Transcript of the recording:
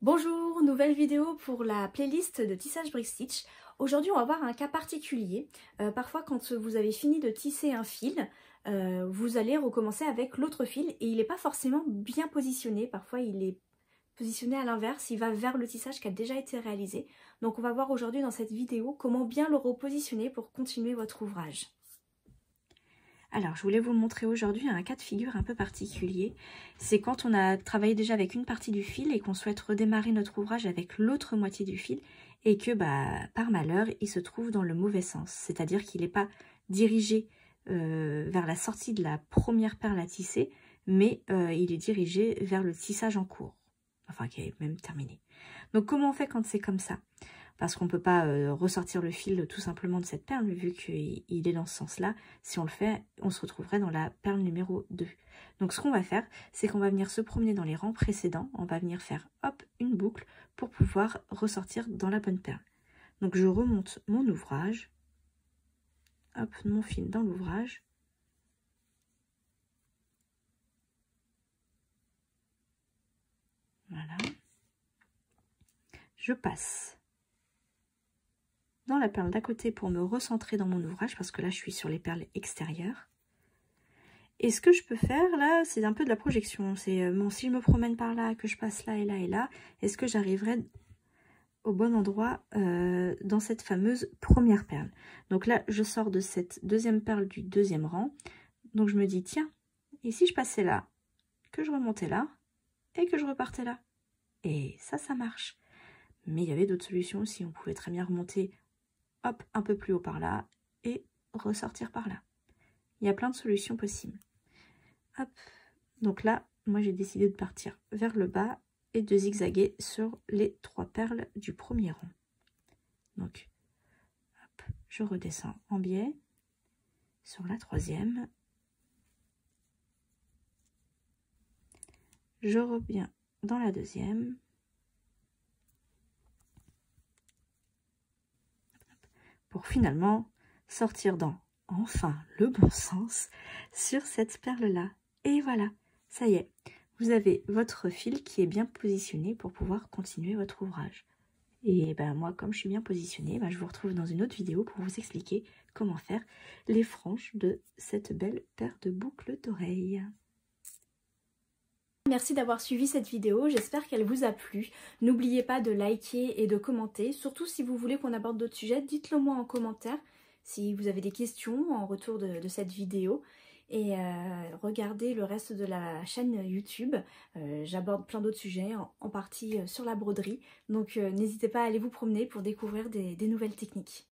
Bonjour, nouvelle vidéo pour la playlist de tissage Brick Stitch. Aujourd'hui on va voir un cas particulier. Parfois quand vous avez fini de tisser un fil, vous allez recommencer avec l'autre fil et il n'est pas forcément bien positionné. Parfois il est positionné à l'inverse, il va vers le tissage qui a déjà été réalisé. Donc on va voir aujourd'hui dans cette vidéo comment bien le repositionner pour continuer votre ouvrage. Alors, je voulais vous montrer aujourd'hui un cas de figure un peu particulier. C'est quand on a travaillé déjà avec une partie du fil et qu'on souhaite redémarrer notre ouvrage avec l'autre moitié du fil et que, par malheur, il se trouve dans le mauvais sens. C'est-à-dire qu'il n'est pas dirigé vers la sortie de la première perle à tisser, mais il est dirigé vers le tissage en cours. Enfin, qui est même terminé. Donc, comment on fait quand c'est comme ça ? Parce qu'on ne peut pas ressortir le fil tout simplement de cette perle, vu qu'il est dans ce sens-là. Si on le fait, on se retrouverait dans la perle numéro 2. Donc ce qu'on va faire, c'est qu'on va venir se promener dans les rangs précédents. On va venir faire, hop, une boucle pour pouvoir ressortir dans la bonne perle. Donc je remonte mon ouvrage, hop, mon fil dans l'ouvrage. Voilà. Je passe dans la perle d'à côté pour me recentrer dans mon ouvrage, parce que là je suis sur les perles extérieures. Et ce que je peux faire là, c'est un peu de la projection. C'est bon, si je me promène par là, que je passe là et là et là, est-ce que j'arriverai au bon endroit dans cette fameuse première perle? Donc là, je sors de cette deuxième perle du deuxième rang. Donc je me dis, tiens, et si je passais là, que je remontais là, et que je repartais là? Et ça marche. Mais il y avait d'autres solutions aussi. On pouvait très bien remonter, hop, un peu plus haut par là, et ressortir par là. Il y a plein de solutions possibles. Hop. Donc là, moi j'ai décidé de partir vers le bas et de zigzaguer sur les 3 perles du premier rang. Donc, hop, je redescends en biais sur la 3e. Je reviens dans la 2e. Pour finalement sortir dans, enfin, le bon sens sur cette perle-là. Et voilà, ça y est, vous avez votre fil qui est bien positionné pour pouvoir continuer votre ouvrage. Et moi, comme je suis bien positionnée, je vous retrouve dans une autre vidéo pour vous expliquer comment faire les franges de cette belle paire de boucles d'oreilles. Merci d'avoir suivi cette vidéo, j'espère qu'elle vous a plu. N'oubliez pas de liker et de commenter, surtout si vous voulez qu'on aborde d'autres sujets, dites-le moi en commentaire si vous avez des questions en retour de cette vidéo. Et regardez le reste de la chaîne YouTube, j'aborde plein d'autres sujets, en partie sur la broderie, donc n'hésitez pas à aller vous promener pour découvrir des nouvelles techniques.